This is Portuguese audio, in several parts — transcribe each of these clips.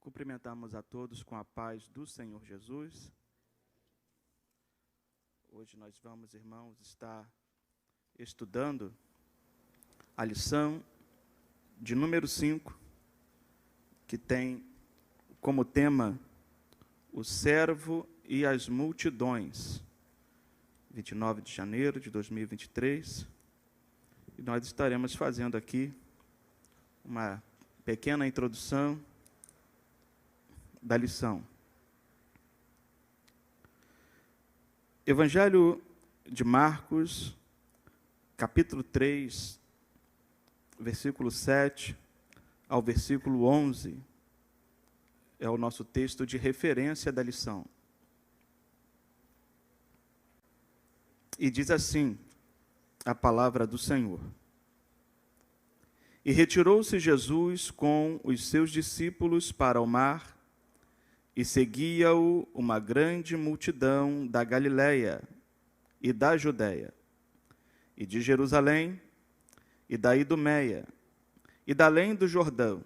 Cumprimentamos a todos com a paz do Senhor Jesus. Hoje nós vamos, irmãos, estar estudando a lição de número 5, que tem como tema o servo e as multidões, 29 de janeiro de 2023. E nós estaremos fazendo aqui uma pequena introdução da lição. Evangelho de Marcos, capítulo 3, versículo 7 ao versículo 11, é o nosso texto de referência da lição. E diz assim a palavra do Senhor: E retirou-se Jesus com os seus discípulos para o mar, e seguia-o uma grande multidão da Galiléia e da Judéia, e de Jerusalém, e da Idumeia, e da além do Jordão,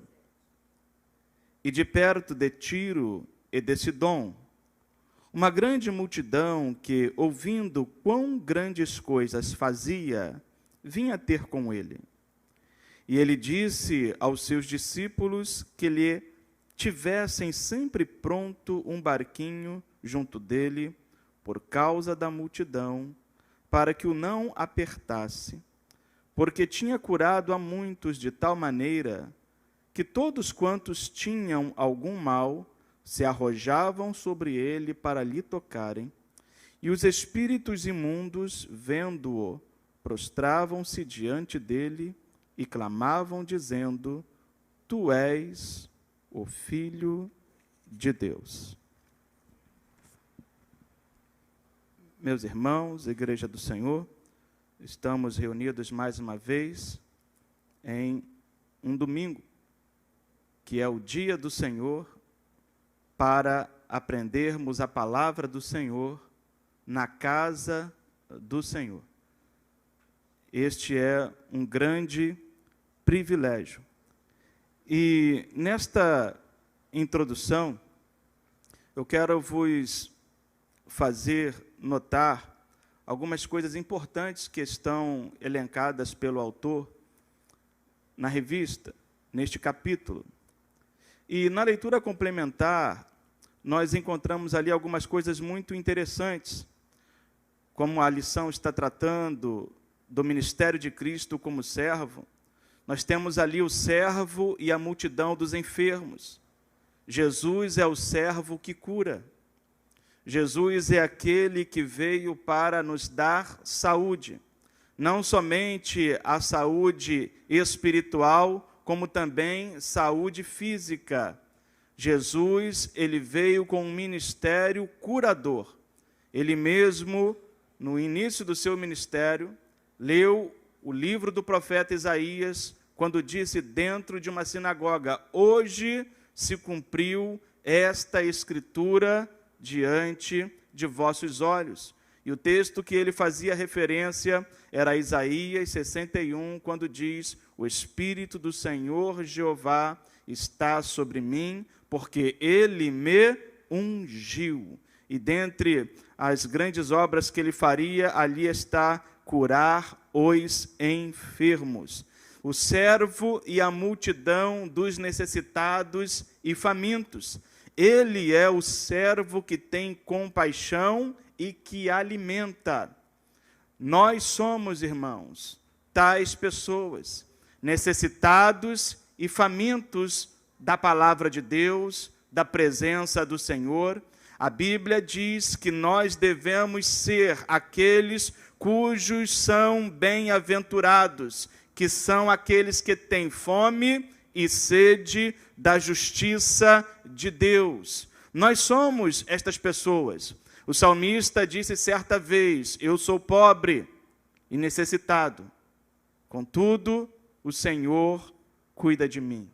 e de perto de Tiro e de Sidom, uma grande multidão que, ouvindo quão grandes coisas fazia, vinha ter com ele. E ele disse aos seus discípulos que lhe tivessem sempre pronto um barquinho junto dele, por causa da multidão, para que o não apertasse, porque tinha curado a muitos de tal maneira que todos quantos tinham algum mal se arrojavam sobre ele para lhe tocarem, e os espíritos imundos, vendo-o, prostravam-se diante dele e clamavam, dizendo: Tu és o Filho de Deus. Meus irmãos, Igreja do Senhor, estamos reunidos mais uma vez em um domingo, que é o dia do Senhor, para aprendermos a palavra do Senhor na casa do Senhor. Este é um grande privilégio. E nesta introdução, eu quero vos fazer notar algumas coisas importantes que estão elencadas pelo autor na revista, neste capítulo. E na leitura complementar, nós encontramos ali algumas coisas muito interessantes, como a lição está tratando do ministério de Cristo como servo. Nós temos ali o servo e a multidão dos enfermos. Jesus é o servo que cura. Jesus é aquele que veio para nos dar saúde. Não somente a saúde espiritual, como também saúde física. Jesus, ele veio com um ministério curador. Ele mesmo, no início do seu ministério, leu o livro do profeta Isaías, quando disse dentro de uma sinagoga: hoje se cumpriu esta escritura diante de vossos olhos. E o texto que ele fazia referência era Isaías 61, quando diz: o Espírito do Senhor Jeová está sobre mim, porque ele me ungiu. E dentre as grandes obras que ele faria, ali está curar os enfermos. O servo e a multidão dos necessitados e famintos. Ele é o servo que tem compaixão e que alimenta. Nós somos, irmãos, tais pessoas, necessitados e famintos da palavra de Deus, da presença do Senhor. A Bíblia diz que nós devemos ser aqueles cujos são bem-aventurados, que são aqueles que têm fome e sede da justiça de Deus. Nós somos estas pessoas. O salmista disse certa vez: eu sou pobre e necessitado, contudo, o Senhor cuida de mim.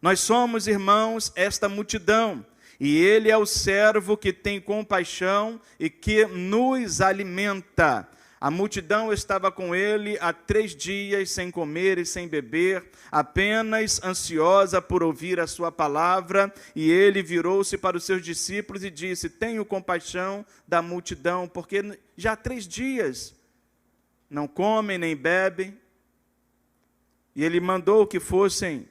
Nós somos, irmãos, esta multidão, e ele é o servo que tem compaixão e que nos alimenta. A multidão estava com ele há 3 dias, sem comer e sem beber, apenas ansiosa por ouvir a sua palavra. E ele virou-se para os seus discípulos e disse: tenho compaixão da multidão, porque já há 3 dias não comem nem bebem. E ele mandou que fossem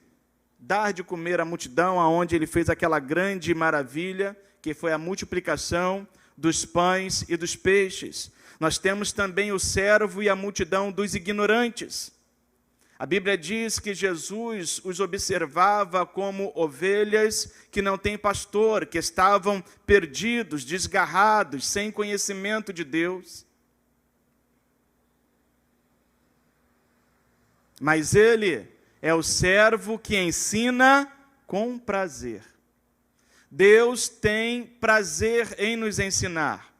dar de comer à multidão, aonde ele fez aquela grande maravilha, que foi a multiplicação dos pães e dos peixes. Nós temos também o servo e a multidão dos ignorantes. A Bíblia diz que Jesus os observava como ovelhas que não têm pastor, que estavam perdidos, desgarrados, sem conhecimento de Deus. Mas ele é o servo que ensina com prazer. Deus tem prazer em nos ensinar.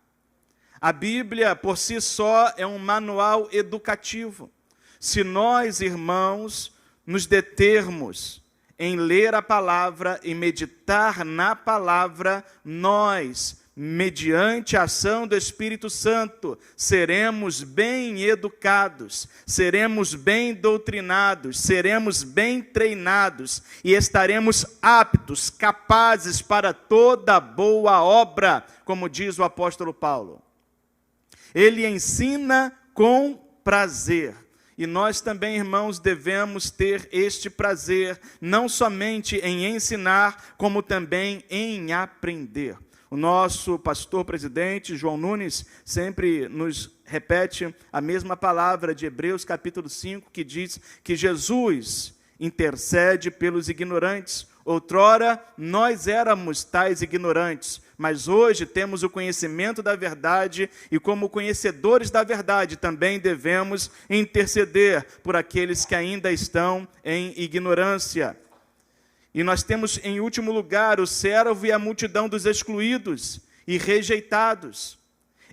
A Bíblia, por si só, é um manual educativo. Se nós, irmãos, nos determos em ler a palavra e meditar na palavra, nós, mediante a ação do Espírito Santo, seremos bem educados, seremos bem doutrinados, seremos bem treinados e estaremos aptos, capazes para toda boa obra, como diz o apóstolo Paulo. Ele ensina com prazer. E nós também, irmãos, devemos ter este prazer, não somente em ensinar, como também em aprender. O nosso pastor presidente, João Nunes, sempre nos repete a mesma palavra de Hebreus capítulo 5, que diz que Jesus intercede pelos ignorantes. Outrora, nós éramos tais ignorantes, mas hoje temos o conhecimento da verdade e, como conhecedores da verdade, também devemos interceder por aqueles que ainda estão em ignorância. E nós temos, em último lugar, o servo e a multidão dos excluídos e rejeitados.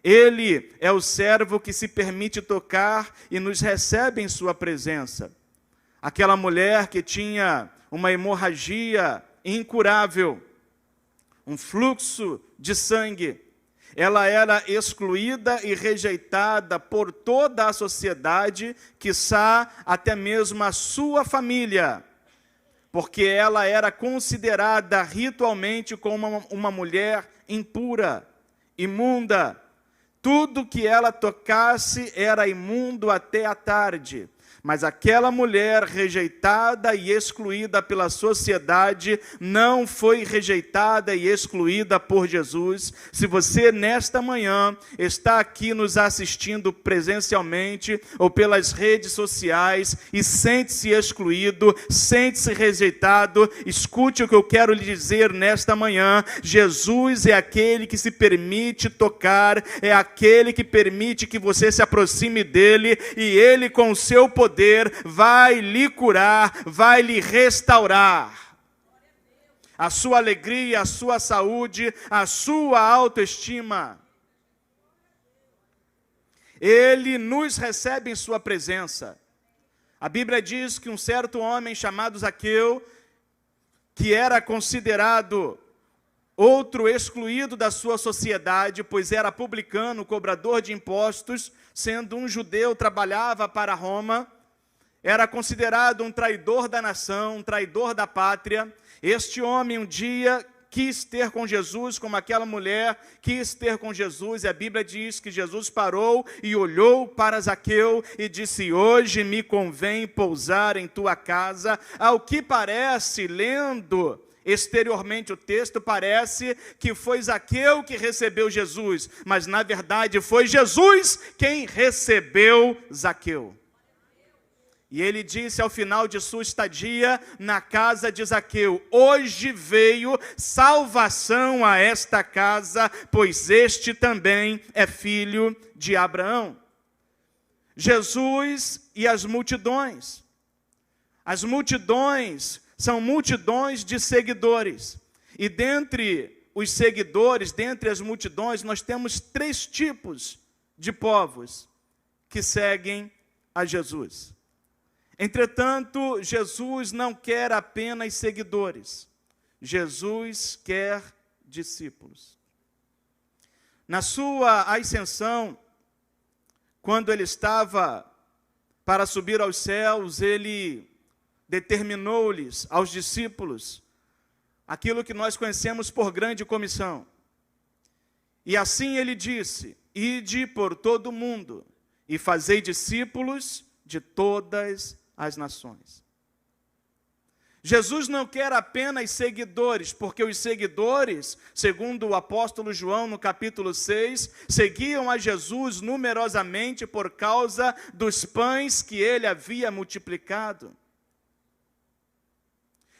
Ele é o servo que se permite tocar e nos recebe em sua presença. Aquela mulher que tinha uma hemorragia incurável, um fluxo de sangue, ela era excluída e rejeitada por toda a sociedade, quiçá até mesmo a sua família, porque ela era considerada ritualmente como uma mulher impura, imunda. Tudo que ela tocasse era imundo até a tarde. Mas aquela mulher rejeitada e excluída pela sociedade não foi rejeitada e excluída por Jesus. Se você nesta manhã está aqui nos assistindo presencialmente ou pelas redes sociais e sente-se excluído, sente-se rejeitado, escute o que eu quero lhe dizer nesta manhã. Jesus é aquele que se permite tocar, é aquele que permite que você se aproxime dele e ele com o seu poder vai lhe curar, vai lhe restaurar a sua alegria, a sua saúde, a sua autoestima. Ele nos recebe em sua presença. A Bíblia diz que um certo homem chamado Zaqueu, que era considerado outro excluído da sua sociedade, pois era publicano, cobrador de impostos, sendo um judeu, trabalhava para Roma, era considerado um traidor da nação, um traidor da pátria. Este homem um dia quis ter com Jesus, como aquela mulher quis ter com Jesus, e a Bíblia diz que Jesus parou e olhou para Zaqueu e disse: hoje me convém pousar em tua casa. Ao que parece, lendo exteriormente o texto, parece que foi Zaqueu que recebeu Jesus, mas na verdade foi Jesus quem recebeu Zaqueu. E ele disse ao final de sua estadia na casa de Zaqueu: hoje veio salvação a esta casa, pois este também é filho de Abraão. Jesus e as multidões. As multidões são multidões de seguidores. E dentre os seguidores, dentre as multidões, nós temos 3 tipos de povos que seguem a Jesus. Entretanto, Jesus não quer apenas seguidores. Jesus quer discípulos. Na sua ascensão, quando ele estava para subir aos céus, ele determinou-lhes, aos discípulos, aquilo que nós conhecemos por grande comissão. E assim ele disse: ide por todo o mundo e fazei discípulos de todas as nações. Jesus não quer apenas seguidores, porque os seguidores, segundo o apóstolo João no capítulo 6, seguiam a Jesus numerosamente por causa dos pães que ele havia multiplicado.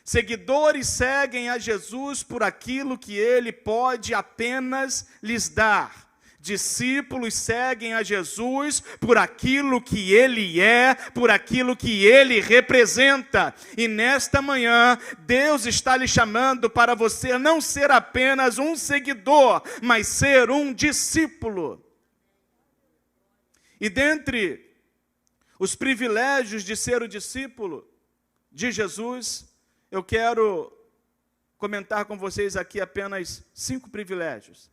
Seguidores seguem a Jesus por aquilo que ele pode apenas lhes dar. Discípulos seguem a Jesus por aquilo que ele é, por aquilo que ele representa. E nesta manhã, Deus está lhe chamando para você não ser apenas um seguidor, mas ser um discípulo. E dentre os privilégios de ser o discípulo de Jesus, eu quero comentar com vocês aqui apenas 5 privilégios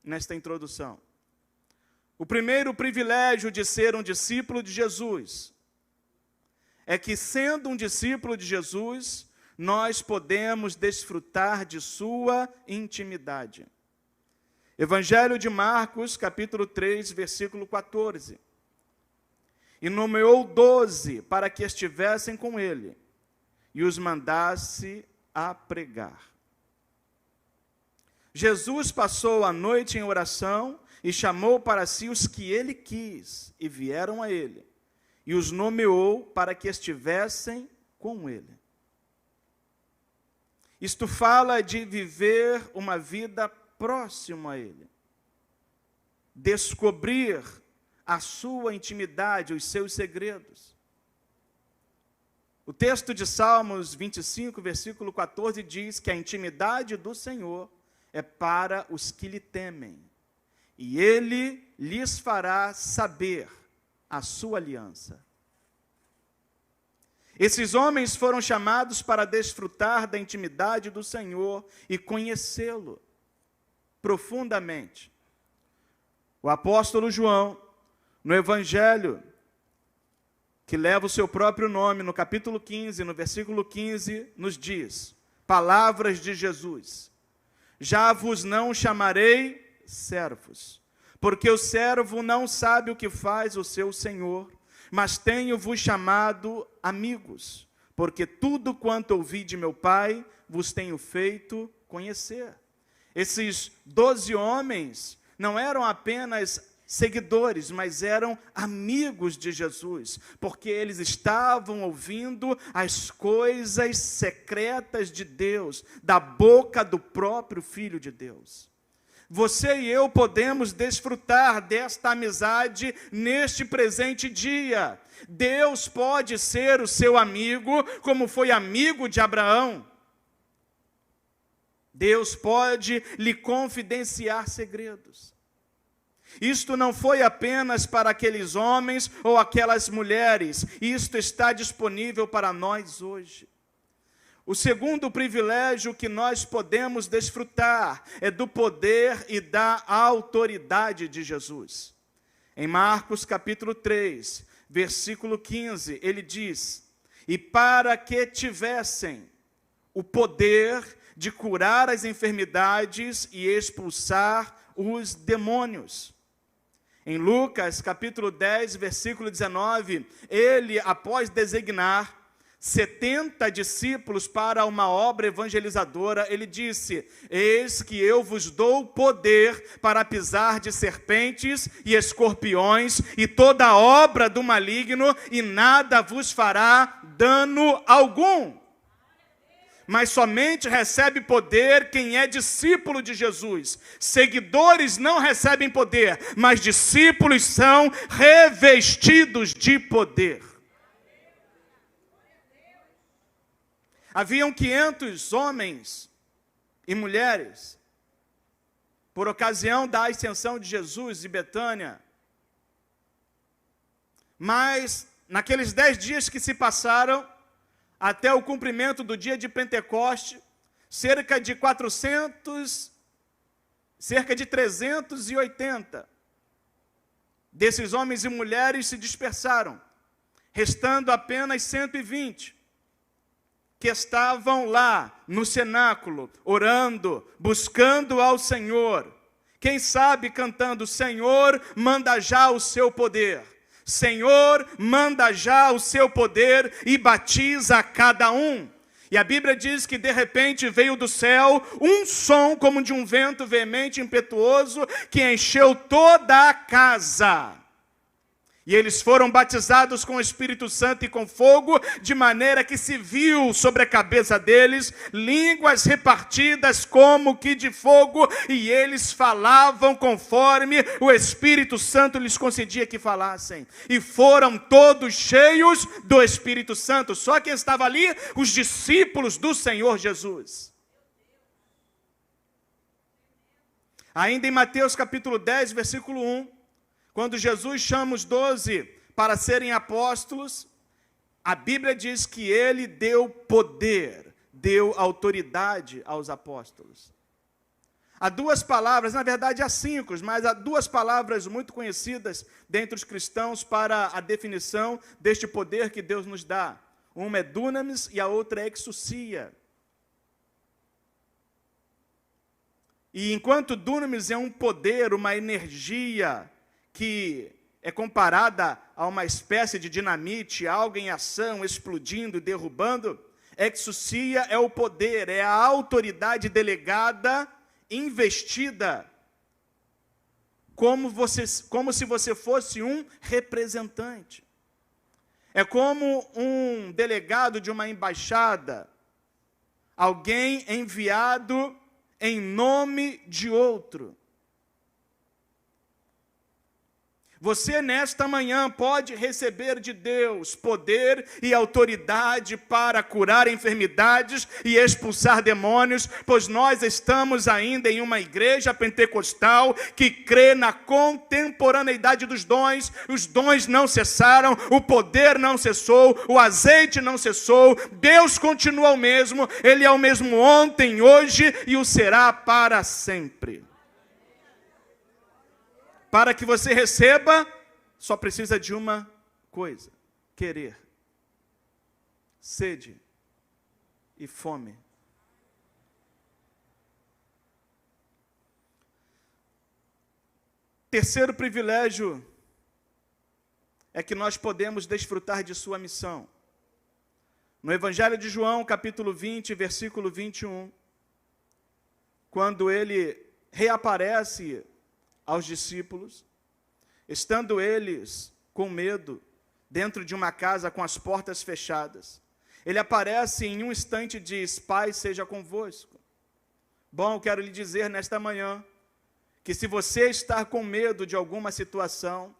nesta introdução. O primeiro privilégio de ser um discípulo de Jesus é que, sendo um discípulo de Jesus, nós podemos desfrutar de sua intimidade. Evangelho de Marcos, capítulo 3, versículo 14. E nomeou 12 para que estivessem com ele, e os mandasse a pregar. Jesus passou a noite em oração e chamou para si os que ele quis, e vieram a ele, e os nomeou para que estivessem com ele. Isto fala de viver uma vida próxima a ele, descobrir a sua intimidade, os seus segredos. O texto de Salmos 25, versículo 14, diz que a intimidade do Senhor é para os que lhe temem, e ele lhes fará saber a sua aliança. Esses homens foram chamados para desfrutar da intimidade do Senhor e conhecê-lo profundamente. O apóstolo João, no Evangelho, que leva o seu próprio nome, no capítulo 15, no versículo 15, nos diz, palavras de Jesus: já vos não chamarei servos, porque o servo não sabe o que faz o seu senhor, mas tenho-vos chamado amigos, porque tudo quanto ouvi de meu Pai vos tenho feito conhecer. Esses 12 homens não eram apenas seguidores, mas eram amigos de Jesus, porque eles estavam ouvindo as coisas secretas de Deus, da boca do próprio Filho de Deus. Você e eu podemos desfrutar desta amizade neste presente dia. Deus pode ser o seu amigo, como foi amigo de Abraão. Deus pode lhe confidenciar segredos. Isto não foi apenas para aqueles homens ou aquelas mulheres, isto está disponível para nós hoje. O segundo privilégio que nós podemos desfrutar é do poder e da autoridade de Jesus. Em Marcos capítulo 3, versículo 15, ele diz: e para que tivessem o poder de curar as enfermidades e expulsar os demônios. Em Lucas, capítulo 10, versículo 19, ele, após designar 70 discípulos para uma obra evangelizadora, ele disse: eis que eu vos dou poder para pisar de serpentes e escorpiões e toda obra do maligno, e nada vos fará dano algum. Mas somente recebe poder quem é discípulo de Jesus. Seguidores não recebem poder, mas discípulos são revestidos de poder. Haviam 500 homens e mulheres, por ocasião da ascensão de Jesus de Betânia. Mas, naqueles 10 dias que se passaram, até o cumprimento do dia de Pentecoste, cerca de 380 desses homens e mulheres se dispersaram, restando apenas 120, que estavam lá no cenáculo, orando, buscando ao Senhor. Quem sabe cantando: Senhor, manda já o seu poder. Senhor, manda já o seu poder e batiza a cada um. E a Bíblia diz que de repente veio do céu um som como de um vento veemente e impetuoso que encheu toda a casa. E eles foram batizados com o Espírito Santo e com fogo, de maneira que se viu sobre a cabeça deles línguas repartidas como que de fogo, e eles falavam conforme o Espírito Santo lhes concedia que falassem. E foram todos cheios do Espírito Santo. Só que estava ali os discípulos do Senhor Jesus. Ainda em Mateus capítulo 10, versículo 1, quando Jesus chama os 12 para serem apóstolos, a Bíblia diz que ele deu poder, deu autoridade aos apóstolos. Há duas palavras, na verdade há 5, mas há duas palavras muito conhecidas dentre os cristãos para a definição deste poder que Deus nos dá. Uma é dunamis e a outra é exousia. E enquanto dunamis é um poder, uma energia que é comparada a uma espécie de dinamite, algo em ação, explodindo, derrubando, exousia é o poder, é a autoridade delegada, investida, como se você fosse um representante. É como um delegado de uma embaixada, alguém enviado em nome de outro. Você nesta manhã pode receber de Deus poder e autoridade para curar enfermidades e expulsar demônios, pois nós estamos ainda em uma igreja pentecostal que crê na contemporaneidade dos dons. Os dons não cessaram, o poder não cessou, o azeite não cessou, Deus continua o mesmo, Ele é o mesmo ontem, hoje e o será para sempre. Para que você receba, só precisa de uma coisa: querer, sede e fome. Terceiro privilégio é que nós podemos desfrutar de sua missão. No Evangelho de João, capítulo 20, versículo 21, quando ele reaparece aos discípulos, estando eles com medo, dentro de uma casa com as portas fechadas, ele aparece em um instante e diz: Pai seja convosco. Bom, quero lhe dizer nesta manhã, que se você está com medo de alguma situação,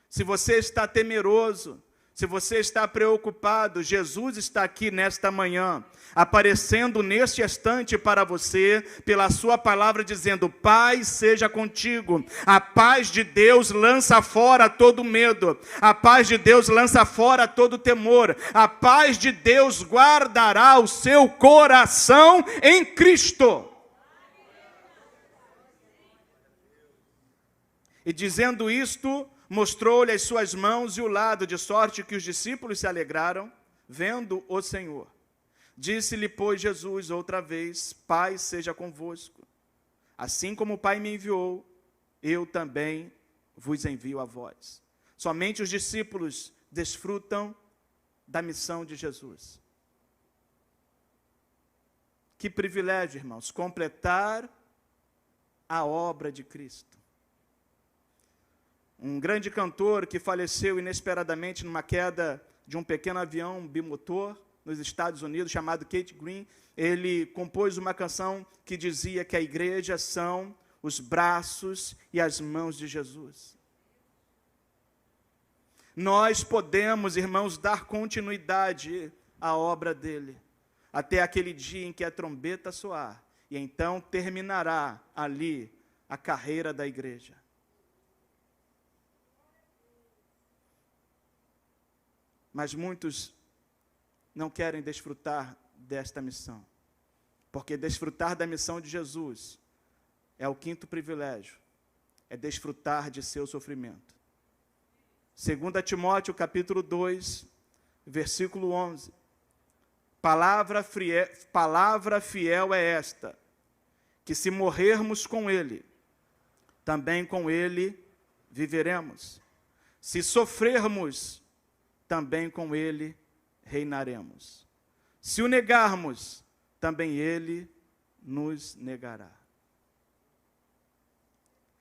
se você está temeroso, se você está preocupado, Jesus está aqui nesta manhã, aparecendo neste instante para você, pela sua palavra, dizendo: Pai seja contigo. A paz de Deus lança fora todo medo, a paz de Deus lança fora todo temor, a paz de Deus guardará o seu coração em Cristo. E dizendo isto, mostrou-lhe as suas mãos e o lado, de sorte que os discípulos se alegraram, vendo o Senhor. Disse-lhe, pois, Jesus outra vez: Pai seja convosco. Assim como o Pai me enviou, eu também vos envio a vós. Somente os discípulos desfrutam da missão de Jesus. Que privilégio, irmãos, completar a obra de Cristo. Um grande cantor que faleceu inesperadamente numa queda de um pequeno avião bimotor nos Estados Unidos, chamado Keith Green, ele compôs uma canção que dizia que a igreja são os braços e as mãos de Jesus. Nós podemos, irmãos, dar continuidade à obra dele, até aquele dia em que a trombeta soar, e então terminará ali a carreira da igreja. Mas muitos não querem desfrutar desta missão, porque desfrutar da missão de Jesus é o quinto privilégio, é desfrutar de seu sofrimento. 2 Timóteo capítulo 2, versículo 11. Palavra fiel é esta, que se morrermos com ele, também com ele viveremos. Se sofrermos, também com ele reinaremos. Se o negarmos, também ele nos negará.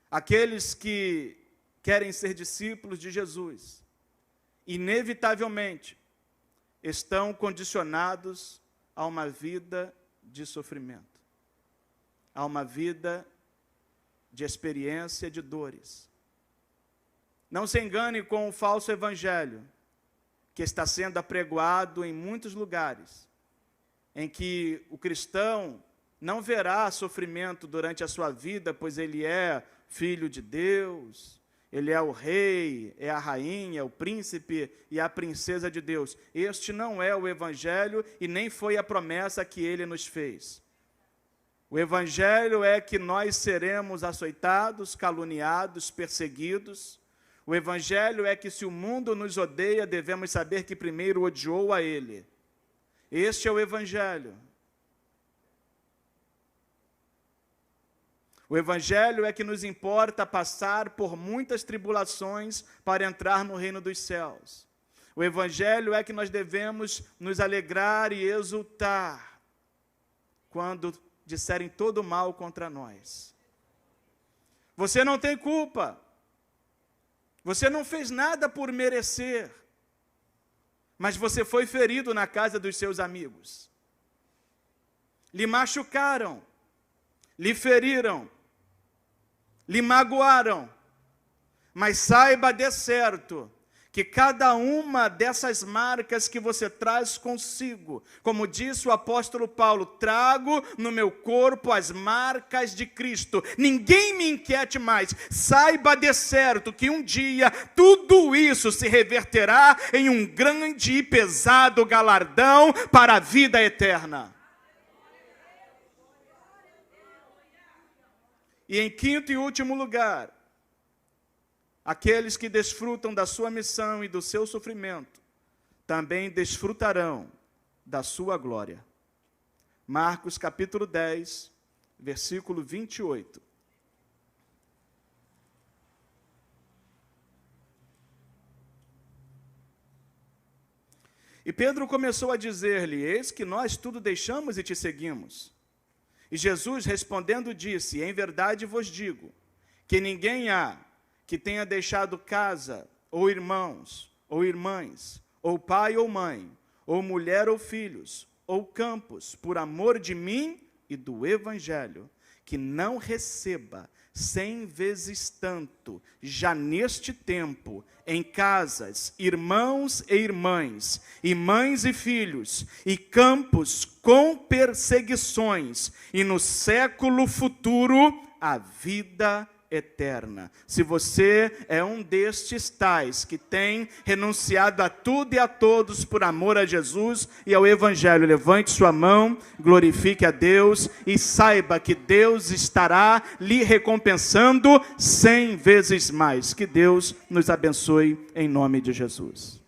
Aqueles que querem ser discípulos de Jesus, inevitavelmente, estão condicionados a uma vida de sofrimento, a uma vida de experiência de dores. Não se engane com o falso evangelho, que está sendo apregoado em muitos lugares, em que o cristão não verá sofrimento durante a sua vida, pois ele é filho de Deus, ele é o rei, é a rainha, é o príncipe e a princesa de Deus. Este não é o evangelho e nem foi a promessa que ele nos fez. O evangelho é que nós seremos açoitados, caluniados, perseguidos. O evangelho é que se o mundo nos odeia, devemos saber que primeiro odiou a ele. Este é o evangelho. O evangelho é que nos importa passar por muitas tribulações para entrar no reino dos céus. O evangelho é que nós devemos nos alegrar e exultar quando disserem todo mal contra nós. Você não tem culpa. Você não fez nada por merecer, mas você foi ferido na casa dos seus amigos. Lhe machucaram, lhe feriram, lhe magoaram, mas saiba de certo que cada uma dessas marcas que você traz consigo, como disse o apóstolo Paulo, trago no meu corpo as marcas de Cristo. Ninguém me inquiete mais. Saiba de certo que um dia tudo isso se reverterá em um grande e pesado galardão para a vida eterna. E em quinto e último lugar, aqueles que desfrutam da sua missão e do seu sofrimento, também desfrutarão da sua glória. Marcos capítulo 10, versículo 28. E Pedro começou a dizer-lhe, eis que nós tudo deixamos e te seguimos. E Jesus respondendo disse, em verdade vos digo, que ninguém há que tenha deixado casa, ou irmãos, ou irmãs, ou pai ou mãe, ou mulher ou filhos, ou campos, por amor de mim e do Evangelho, que não receba 100 vezes tanto, já neste tempo, em casas, irmãos e irmãs, e mães e filhos, e campos com perseguições, e no século futuro, a vida eterna. Se você é um destes tais que tem renunciado a tudo e a todos por amor a Jesus e ao Evangelho, levante sua mão, glorifique a Deus e saiba que Deus estará lhe recompensando 100 vezes mais. Que Deus nos abençoe em nome de Jesus.